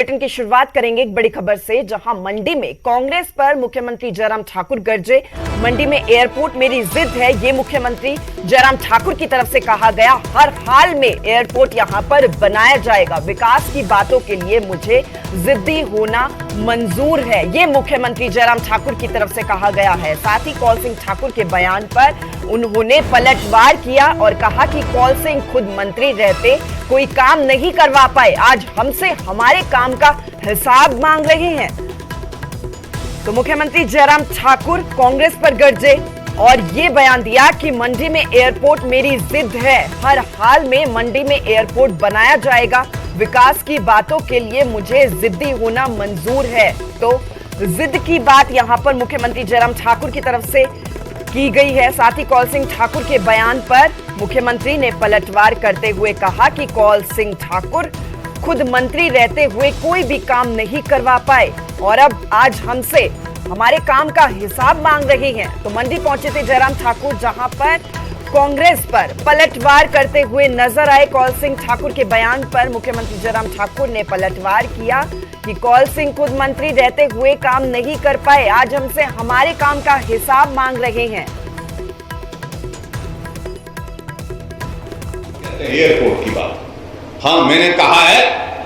Bulletin की शुरुआत करेंगे एक बड़ी खबर से, जहां मंडी में कांग्रेस पर मुख्यमंत्री जयराम ठाकुर गरजे। मंडी में एयरपोर्ट मेरी जिद है, ये मुख्यमंत्री जयराम ठाकुर की तरफ से कहा गया। हर हाल में एयरपोर्ट यहां पर बनाया जाएगा, विकास की बातों के लिए मुझे जिद्दी होना मंजूर है, ये मुख्यमंत्री जयराम ठाकुर की तरफ से कहा गया है। साथ ही कौल सिंह ठाकुर के बयान पर उन्होंने पलटवार किया और कहा कि कौल सिंह खुद मंत्री रहते कोई काम नहीं करवा पाए, आज हमसे हमारे काम का हिसाब मांग रहे हैं। तो मुख्यमंत्री जयराम ठाकुर कांग्रेस पर गरजे और ये बयान दिया कि मंडी में एयरपोर्ट मेरी जिद है, हर हाल में मंडी में एयरपोर्ट बनाया जाएगा, विकास की बातों के लिए मुझे जिद्दी होना मंजूर है। तो जिद की बात यहां पर मुख्यमंत्री जयराम ठाकुर की तरफ से की गई है। साथ ही कौल सिंह ठाकुर के बयान पर मुख्यमंत्री ने पलटवार करते हुए कहा कि कौल सिंह ठाकुर खुद मंत्री रहते हुए कोई भी काम नहीं करवा पाए और अब आज हमसे हमारे काम का हिसाब मांग रहे हैं। तो मंडी पहुंचे थे जयराम ठाकुर, जहां पर कांग्रेस पर पलटवार करते हुए नजर आए। कौल सिंह ठाकुर के बयान पर मुख्यमंत्री जयराम ठाकुर ने पलटवार किया कि कौल सिंह खुद मंत्री रहते हुए काम नहीं कर पाए, आज हमसे हमारे काम का हिसाब मांग रहे हैं। एयरपोर्ट की बात, हाँ मैंने कहा है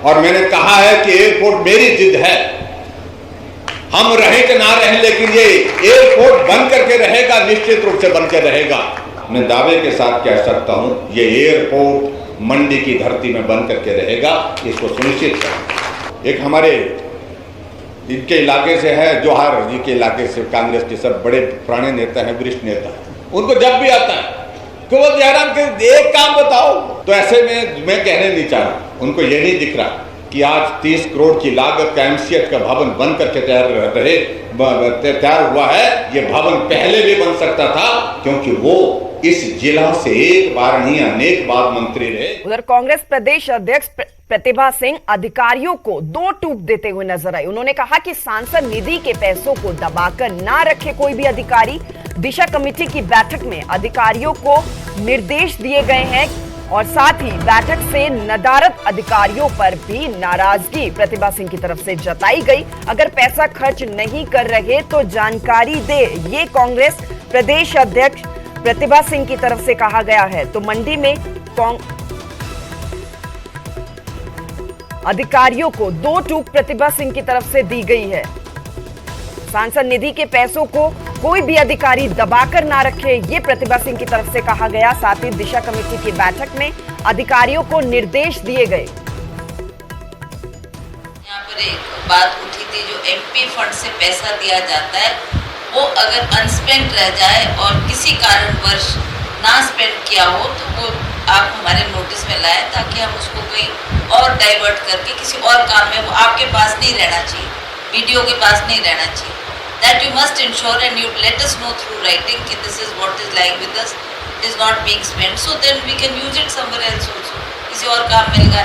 और मैंने कहा है कि एयरपोर्ट मेरी जिद है, हम रहे कि ना रहे लेकिन ये एयरपोर्ट बन करके रहेगा, निश्चित रूप से बन के रहेगा। मैं दावे के साथ कह सकता हूं ये एयरपोर्ट मंडी की धरती में बन करके रहेगा, इसको सुनिश्चित करें। एक हमारे इनके इलाके से है, जोहार जी के इलाके से कांग्रेस के सब बड़े पुराने नेता हैं, वरिष्ठ नेता हैं, उनको जब भी आता है तो वो जयराम के एक काम बताओ, तो ऐसे में मैं कहने नहीं चाह रहा, उनको ये नहीं दिख रहा कि आज 30 करोड़ की लागत का एमसीएच का भवन बन करके तैयार हुआ है। ये भवन पहले भी बन सकता था क्योंकि वो इस जिला से एक बार नहीं अनेक बार मंत्री रहे। उधर कांग्रेस प्रदेश अध्यक्ष प्रतिभा सिंह अधिकारियों को दो टूक देते हुए नजर आई। उन्होंने कहा कि सांसद निधि के पैसों को दबाकर ना रखे कोई भी अधिकारी। दिशा कमेटी की बैठक में अधिकारियों को निर्देश दिए गए हैं और साथ ही बैठक से नदारद अधिकारियों पर भी नाराजगी प्रतिभा सिंह की तरफ से जताई गई। अगर पैसा खर्च नहीं कर रहे तो जानकारी दे, ये कांग्रेस प्रदेश अध्यक्ष प्रतिभा सिंह की तरफ से कहा गया है। तो मंडी में अधिकारियों को दो टूक प्रतिभा सिंह की तरफ से दी गई है। सांसद निधि के पैसों को कोई भी अधिकारी दबाकर ना रखे, ये प्रतिभा सिंह की तरफ से कहा गया। साथ ही दिशा कमेटी की बैठक में अधिकारियों को निर्देश दिए गए। यहाँ पर एक बात उठी थी, जो एमपी फंड से पैसा दिया जाता है वो अगर अनस्पेंड रह जाए और किसी कारणवश ना स्पेंड किया हो तो वो आप हमारे नोटिस में लाएं, ताकि हम उसको कहीं और डाइवर्ट करके किसी और काम में, वो आपके पास नहीं रहना चाहिए, वीडियो के पास नहीं रहना चाहिए। That you must ensure and you let us know through writing कि this is what is lying with us, it is not being spent, so then we can use it somewhere else also, किसी और काम में लगा।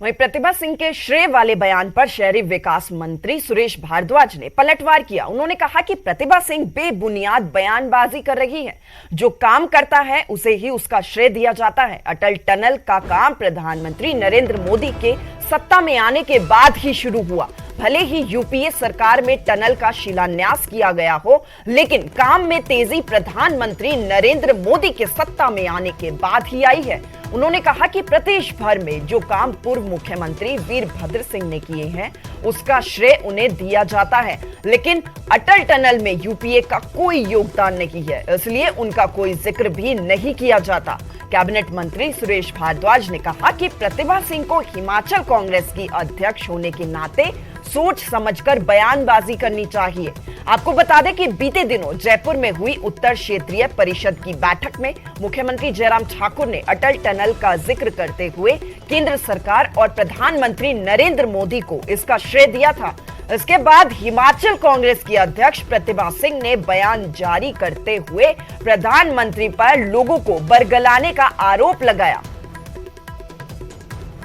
वहीं प्रतिभा सिंह के श्रेय वाले बयान पर शहरी विकास मंत्री सुरेश भारद्वाज ने पलटवार किया। उन्होंने कहा कि प्रतिभा सिंह बेबुनियाद बयानबाजी कर रही है, जो काम करता है उसे ही उसका श्रेय दिया जाता है। अटल टनल का काम प्रधानमंत्री नरेंद्र मोदी के सत्ता में आने के बाद ही शुरू हुआ। भले ही यूपीए सरकार में टनल का शिलान्यास किया गया हो, लेकिन काम में तेजी प्रधानमंत्री नरेंद्र मोदी के सत्ता में आने के बाद ही आई है। उन्होंने कहा कि प्रदेश भर में जो काम पूर्व मुख्यमंत्री वीरभद्र सिंह ने किए हैं उसका श्रेय उन्हें दिया जाता है, लेकिन अटल टनल में यूपीए का कोई योगदान नहीं है, इसलिए उनका कोई जिक्र भी नहीं किया जाता। कैबिनेट मंत्री सुरेश भारद्वाज ने कहा कि प्रतिभा सिंह को हिमाचल कांग्रेस की अध्यक्ष होने के नाते सोच समझकर बयानबाजी करनी चाहिए। आपको बता दें कि बीते दिनों जयपुर में हुई उत्तर क्षेत्रीय परिषद की बैठक में मुख्यमंत्री जयराम ठाकुर ने अटल टनल का जिक्र करते हुए केंद्र सरकार और प्रधानमंत्री नरेंद्र मोदी को इसका श्रेय दिया था। इसके बाद हिमाचल कांग्रेस की अध्यक्ष प्रतिभा सिंह ने बयान जारी करते हुए प्रधानमंत्री पर लोगों को बरगलाने का आरोप लगाया।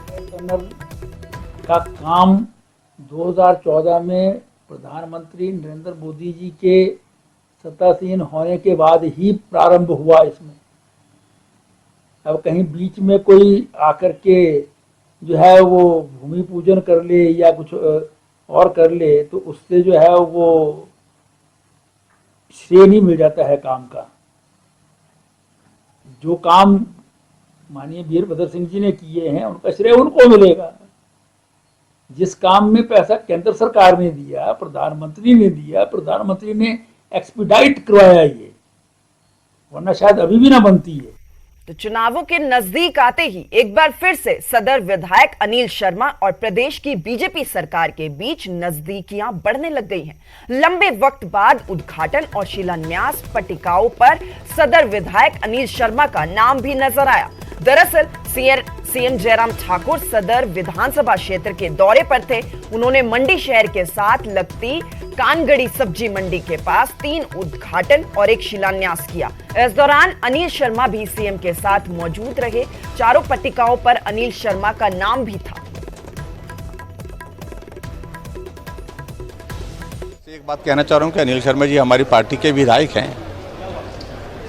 टनल का काम 2014 में प्रधानमंत्री नरेंद्र मोदी जी के सत्तासीन होने के बाद ही प्रारंभ हुआ। इसमें अब कहीं बीच में कोई आकर के जो है वो भूमि पूजन कर ले या कुछ और कर ले तो उससे जो है वो श्रेय नहीं मिल जाता है काम का। जो काम माननीय वीरभद्र सिंह जी ने किए हैं उनका श्रेय उनको मिलेगा। जिस काम में पैसा केंद्र सरकार ने दिया, प्रधानमंत्री ने दिया, प्रधानमंत्री ने एक्सपीडाइट करवाया ये, वरना शायद अभी भी ना बनती है। तो चुनावों के नजदीक आते ही एक बार फिर से सदर विधायक अनिल शर्मा और प्रदेश की बीजेपी सरकार के बीच नजदीकियां बढ़ने लग गई हैं। लंबे वक्त बाद उद्घाटन और शिलान्यास पट्टिकाओं पर सदर विधायक अनिल शर्मा का नाम भी नजर आया। दरअसल सीएम जयराम ठाकुर सदर विधानसभा क्षेत्र के दौरे पर थे। उन्होंने मंडी शहर के साथ लगती कानगड़ी सब्जी मंडी के पास 3 उद्घाटन और एक शिलान्यास किया। इस दौरान अनिल शर्मा भी सीएम के साथ मौजूद रहे। चारों पट्टिकाओं पर अनिल शर्मा का नाम भी था। एक बात कहना चाह रहा हूं कि अनिल शर्मा जी हमारी पार्टी के विधायक हैं।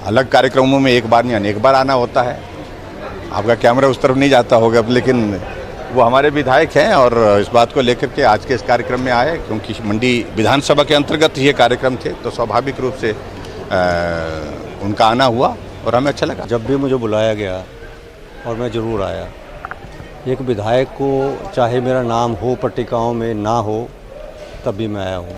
अलग कार्यक्रमों में एक बार नहीं अनेक बार आना होता है। आपका कैमरा उस तरफ नहीं जाता होगा, लेकिन वो हमारे विधायक हैं और इस बात को लेकर के आज के इस कार्यक्रम में आए, क्योंकि मंडी विधानसभा के अंतर्गत ये कार्यक्रम थे तो स्वाभाविक रूप से उनका आना हुआ और हमें अच्छा लगा। जब भी मुझे बुलाया गया और मैं ज़रूर आया। एक विधायक को चाहे मेरा नाम हो पट्टिकाओं में ना हो तब भी मैं आया हूँ।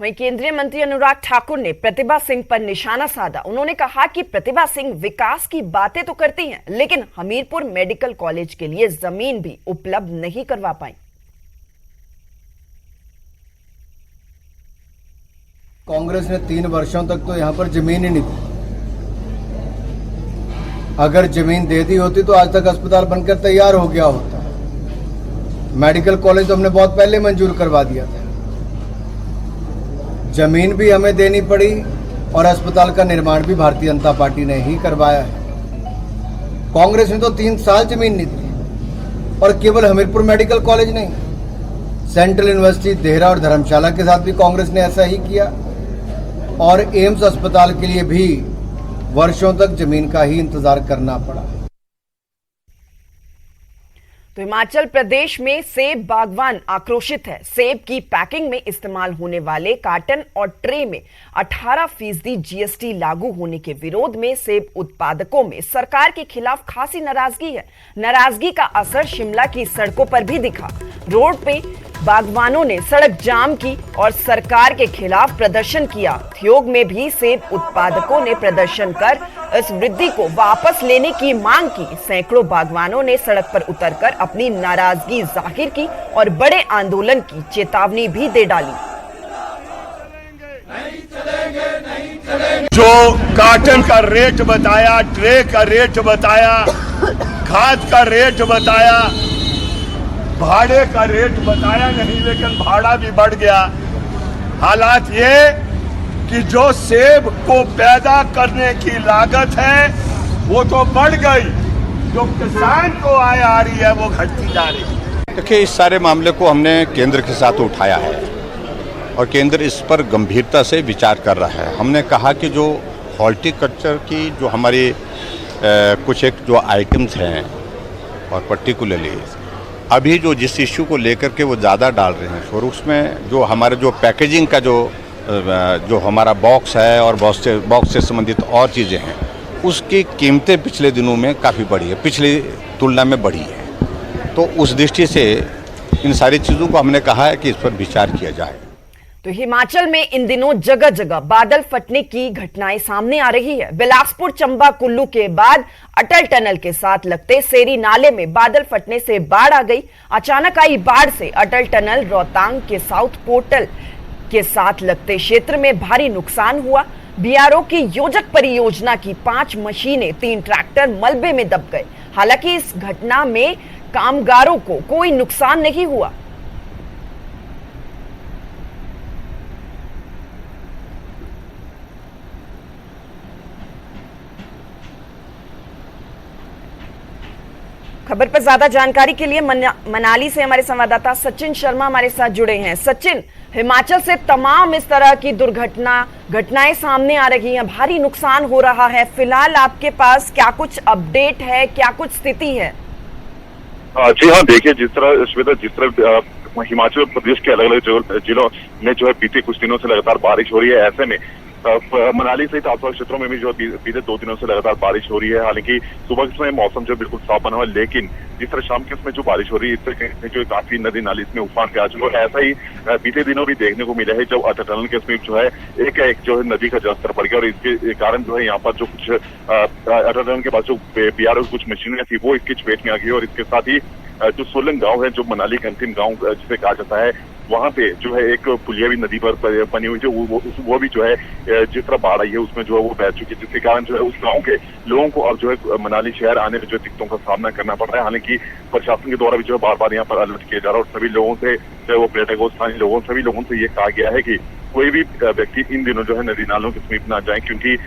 वहीं केंद्रीय मंत्री अनुराग ठाकुर ने प्रतिभा सिंह पर निशाना साधा। उन्होंने कहा कि प्रतिभा सिंह विकास की बातें तो करती हैं, लेकिन हमीरपुर मेडिकल कॉलेज के लिए जमीन भी उपलब्ध नहीं करवा पाई। कांग्रेस ने 3 वर्षों तक तो यहाँ पर जमीन ही नहीं दी। अगर जमीन दे दी होती तो आज तक अस्पताल बनकर तैयार हो गया होता। मेडिकल कॉलेज तो हमने बहुत पहले मंजूर करवा दिया था। जमीन भी हमें देनी पड़ी और अस्पताल का निर्माण भी भारतीय जनता पार्टी ने ही करवाया है। कांग्रेस ने तो 3 साल जमीन नहीं दी। और केवल हमीरपुर मेडिकल कॉलेज नहीं, सेंट्रल यूनिवर्सिटी देहरा और धर्मशाला के साथ भी कांग्रेस ने ऐसा ही किया। और एम्स अस्पताल के लिए भी वर्षों तक जमीन का ही इंतजार करना पड़ा। तो हिमाचल प्रदेश में सेब बागवान आक्रोशित है। सेब की पैकिंग में इस्तेमाल होने वाले कार्टन और ट्रे में 18% जीएसटी लागू होने के विरोध में सेब उत्पादकों में सरकार के खिलाफ खासी नाराजगी है। नाराजगी का असर शिमला की सड़कों पर भी दिखा। रोड पे बागवानों ने सड़क जाम की और सरकार के खिलाफ प्रदर्शन किया। ठियोग में भी सेब उत्पादकों ने प्रदर्शन कर इस वृद्धि को वापस लेने की मांग की। सैकड़ों बागवानों ने सड़क पर उतरकर अपनी नाराजगी जाहिर की और बड़े आंदोलन की चेतावनी भी दे डाली। जो कार्टन का रेट बताया, ट्रे का रेट बताया, खाद का रेट बताया, भाड़े का रेट बताया नहीं, लेकिन भाड़ा भी बढ़ गया। हालात ये कि जो सेब को पैदा करने की लागत है वो तो बढ़ गई, जो किसान को आय आ रही है वो घटती जा रही है। देखिए, इस सारे मामले को हमने केंद्र के साथ उठाया है और केंद्र इस पर गंभीरता से विचार कर रहा है। हमने कहा कि जो हॉर्टिकल्चर की जो हमारी कुछ एक जो आइटम्स हैं और पर्टिकुलरली अभी जो जिस इश्यू को लेकर के वो ज़्यादा डाल रहे हैं और उसमें जो हमारा जो पैकेजिंग का जो हमारा बॉक्स है और बॉक्स से संबंधित और चीज़ें हैं, उसकी कीमतें पिछले दिनों में काफ़ी बढ़ी है, पिछली तुलना में बढ़ी है। तो उस दृष्टि से इन सारी चीज़ों को हमने कहा है कि इस पर विचार किया जाए। तो हिमाचल में इन दिनों जगह जगह बादल फटने की घटनाएं सामने आ रही है। बिलासपुर चंबा कुल्लू के बाद अटल टनल के साथ लगते सेरी नाले में बादल फटने से बाढ़ आ गई। अचानक आई बाढ़ से अटल टनल रोहतांग के साउथ पोर्टल के साथ लगते क्षेत्र में भारी नुकसान हुआ। बीआरओ की योजक परियोजना की 5 मशीनें, 3 ट्रैक्टर मलबे में दब गए। हालांकि इस घटना में कामगारों को कोई नुकसान नहीं हुआ। खबर पर ज्यादा जानकारी के लिए मनाली से हमारे संवाददाता सचिन शर्मा हमारे साथ जुड़े हैं। सचिन, हिमाचल से तमाम इस तरह की घटनाएं सामने आ रही हैं, भारी नुकसान हो रहा है। फिलहाल आपके पास क्या कुछ अपडेट है, क्या कुछ स्थिति है? जी हाँ, देखिए जिस तरह श्वेता, जिस तरह हिमाचल प्रदेश के अलग अलग जिलों में जो है बीते कुछ दिनों से लगातार बारिश हो रही है, ऐसे में मनाली सहित आसपास क्षेत्रों में भी जो बीते 2 दिनों से लगातार बारिश हो रही है। हालांकि सुबह के समय मौसम जो बिल्कुल साफ बना हुआ है, लेकिन जिस तरह शाम के समय जो बारिश हो रही है, इससे जो काफी नदी नाली इसमें उफान पे आ चुका है। ऐसा ही बीते दिनों भी देखने को मिला है, जब अटल टनल के समीप जो है एक जो है नदी का जलस्तर बढ़ गया और इसके कारण जो है यहाँ पर जो कुछ अटल टनल के पास जो बीआरओ कुछ मशीनरी थी वो इसकी चपेट में आ गई और इसके साथ ही जो सोलंग गांव है, जो मनाली के अंतिम गांव जिसे कहा जाता है, वहां पे जो है एक पुलिया भी नदी पर बनी हुई है, वो भी जो है जिस तरह बाढ़ आई है उसमें जो है वो बह चुकी है, जिसके कारण जो है उस गांव के लोगों को अब जो है मनाली शहर आने में जो दिक्कतों का सामना करना पड़ रहा है। हालांकि प्रशासन के द्वारा भी जो है बार बार यहाँ पर अलर्ट किया जा रहा है और सभी लोगों से, चाहे वो पर्यटक हो, स्थानीय लोगों, सभी लोगों से ये कहा गया है कि कोई भी व्यक्ति इन दिनों जो है नदी नालों के समीप ना जाए, क्योंकि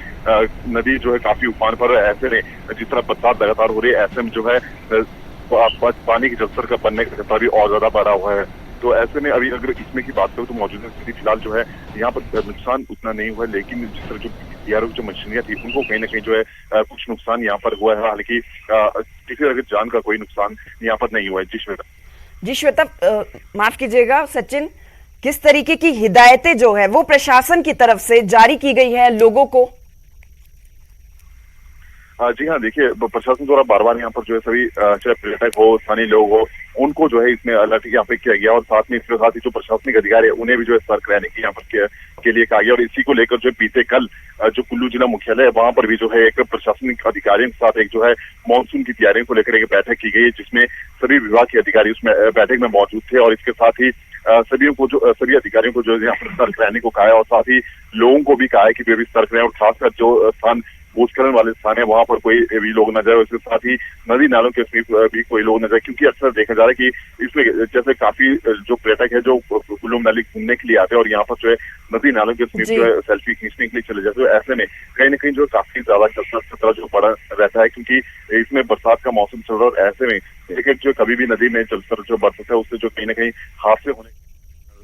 नदी जो है काफी उफान पर है। ऐसे में जिस तरह बरसात लगातार हो रही है, ऐसे में जो है पानी के जलस्तर का बनने का खतरा भी और ज्यादा बढ़ा हुआ है। तो ऐसे में अभी अगर इसमें की बात करूं तो मौजूदा स्थिति फिलहाल जो है यहाँ पर नुकसान उतना नहीं हुआ है, लेकिन जिस तरह जो बीआरओ जो मशीनरियां थी उनको कहीं ना कहीं जो है कुछ नुकसान यहाँ पर हुआ है। हालांकि किसी अगर जान का कोई नुकसान यहाँ पर नहीं हुआ है। जी श्वेता, माफ कीजिएगा सचिन, किस तरीके की हिदायतें जो है वो प्रशासन की तरफ से जारी की गई है लोगों को? जी हाँ, देखिए प्रशासन द्वारा बार बार यहाँ पर जो है सभी चाहे पर्यटक हो, स्थानीय लोग हो, उनको जो है इसमें अलर्ट यहाँ पे किया गया और साथ में इसके साथ ही जो प्रशासनिक अधिकारी है उन्हें भी जो है सतर्क रहने की यहाँ पर के लिए कहा गया। और इसी को लेकर जो बीते कल जो कुल्लू जिला मुख्यालय है वहां पर भी जो है एक प्रशासनिक अधिकारियों के साथ एक जो है मानसून की तैयारियों को लेकर एक बैठक की गई, जिसमें सभी विभाग के अधिकारी उसमें बैठक में मौजूद थे और इसके साथ ही सभी अधिकारियों को जो यहाँ पर सतर्क रहने को कहा है और साथ ही लोगों को भी कहा है कि वे भी सतर्क रहें और खासकर जो स्थान भूस्खलन वाले स्थान है वहां पर कोई भी लोग न जाए। इसके साथ ही नदी नालों के समीप भी कोई लोग न जाए, क्योंकि अक्सर देखा जा रहा है कि इसमें जैसे काफी जो पर्यटक है जो कुल्लू मनाली घूमने के लिए आते हैं और यहाँ पर जो है नदी नालों के समीप जो है सेल्फी खींचने के लिए चले जाते हैं। तो ऐसे में कहीं ना कहीं जो काफी ज्यादा खतरा जो बड़ा रहता है, क्योंकि इसमें बरसात का मौसम चल रहा है और ऐसे में एक जो कभी भी नदी में जलस्तर जो बढ़ सकता है उससे जो कहीं ना कहीं हादसे होने,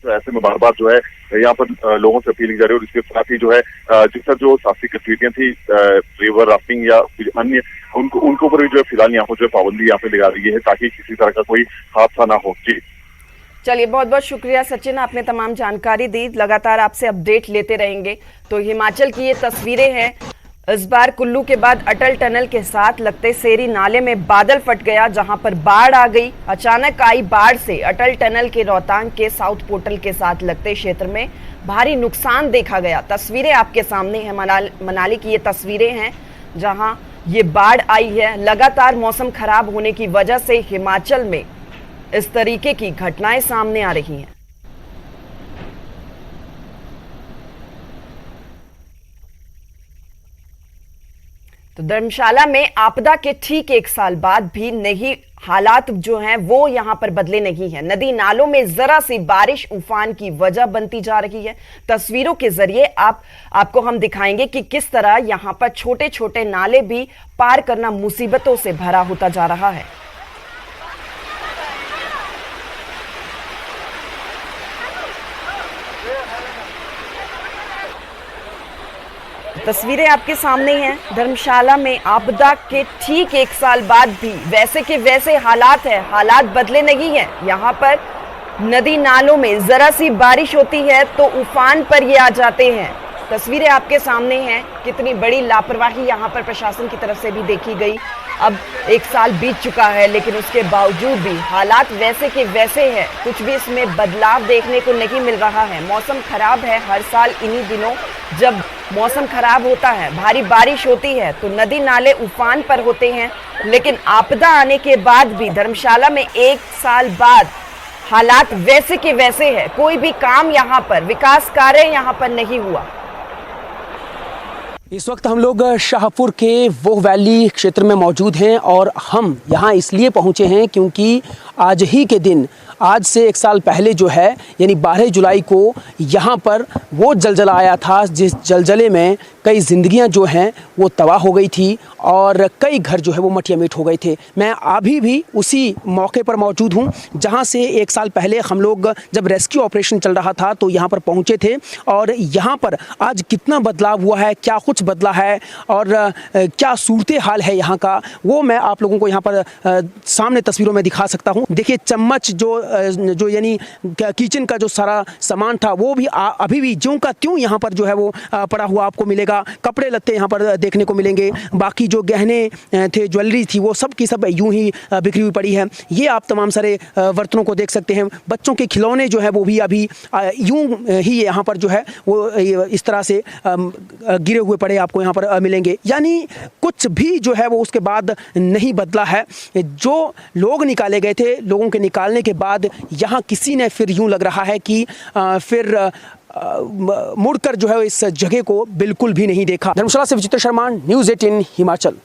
तो ऐसे में बार बार जो है यहाँ पर लोगों से अपील की जा रही है। और इसके साथ ही जो है जिस तरह जो साहसिक गतिविधियां थी, रिवर राफ्टिंग या अन्य, उनको ऊपर भी जो है फिलहाल यहाँ पर जो है पाबंदी यहाँ पे लगा दी है ताकि किसी तरह का कोई हादसा ना हो। जी चलिए, बहुत बहुत शुक्रिया सचिन, आपने तमाम जानकारी दी। लगातार आपसे अपडेट लेते रहेंगे। तो हिमाचल की ये तस्वीरें हैं। इस बार कुल्लू के बाद अटल टनल के साथ लगते सेरी नाले में बादल फट गया, जहां पर बाढ़ आ गई। अचानक आई बाढ़ से अटल टनल के रोहतांग के साउथ पोर्टल के साथ लगते क्षेत्र में भारी नुकसान देखा गया। तस्वीरें आपके सामने हैं, मनाली की ये तस्वीरें हैं जहां ये बाढ़ आई है। लगातार मौसम खराब होने की वजह से हिमाचल में इस तरीके की घटनाएं सामने आ रही हैं। तो धर्मशाला में आपदा के ठीक 1 साल बाद भी नहीं, हालात जो हैं वो यहां पर बदले नहीं हैं। नदी नालों में जरा सी बारिश उफान की वजह बनती जा रही है। तस्वीरों के जरिए आपको हम दिखाएंगे कि किस तरह यहां पर छोटे छोटे नाले भी पार करना मुसीबतों से भरा होता जा रहा है। तस्वीरें आपके सामने हैं। धर्मशाला में आपदा के ठीक 1 साल बाद भी वैसे के वैसे हालात हैं, हालात बदले नहीं हैं। यहाँ पर नदी नालों में जरा सी बारिश होती है तो उफान पर ये आ जाते हैं। तस्वीरें आपके सामने हैं। कितनी बड़ी लापरवाही यहाँ पर प्रशासन की तरफ से भी देखी गई। अब 1 साल बीत चुका है, लेकिन उसके बावजूद भी हालात वैसे के वैसे हैं। कुछ भी इसमें बदलाव देखने को नहीं मिल रहा है। मौसम खराब है। हर साल इन्हीं दिनों जब मौसम खराब होता है, भारी बारिश होती है, तो नदी नाले उफान पर होते हैं। लेकिन आपदा आने के बाद भी धर्मशाला में 1 साल बाद हालात वैसे के वैसे है। कोई भी काम यहाँ पर, विकास कार्य यहाँ पर नहीं हुआ। इस वक्त हम लोग शाहपुर के वो वैली क्षेत्र में मौजूद हैं और हम यहाँ इसलिए पहुँचे हैं क्योंकि आज ही के दिन आज से 1 साल पहले जो है यानी 12 जुलाई को यहाँ पर वो जलजला आया था, जिस जलजले में कई ज़िंदगियाँ जो हैं वो तबाह हो गई थी और कई घर जो है वो मटिया मीट हो गए थे। मैं अभी भी उसी मौके पर मौजूद हूँ जहाँ से 1 साल पहले हम लोग जब रेस्क्यू ऑपरेशन चल रहा था तो यहाँ पर पहुँचे थे, और यहाँ पर आज कितना बदलाव हुआ है, क्या कुछ बदला है और क्या सूरत हाल है यहाँ का, वो मैं आप लोगों को यहाँ पर सामने तस्वीरों में दिखा सकता हूँ। देखिए चम्मच जो यानी किचन का जो सारा सामान था वो भी अभी भी ज्यों का त्यों यहाँ पर जो है वो पड़ा हुआ आपको मिलेगा। कपड़े लत्ते यहाँ पर देखने को मिलेंगे, बाकी जो गहने थे, ज्वेलरी थी, वो सब की सब यूं ही बिखरी हुई पड़ी है। ये आप तमाम सारे बर्तनों को देख सकते हैं। बच्चों के खिलौने जो है वो भी अभी यूं ही यहाँ पर जो है वो इस तरह से गिरे हुए पड़े आपको यहाँ पर मिलेंगे। यानी कुछ भी जो है वो उसके बाद नहीं बदला है। जो लोग निकाले गए थे, लोगों के निकालने के बाद यहाँ किसी ने फिर यूं लग रहा है कि फिर मुड़कर जो है इस जगह को बिल्कुल भी नहीं देखा। धर्मशाला से विचित्र शर्मा, न्यूज़ 18 हिमाचल।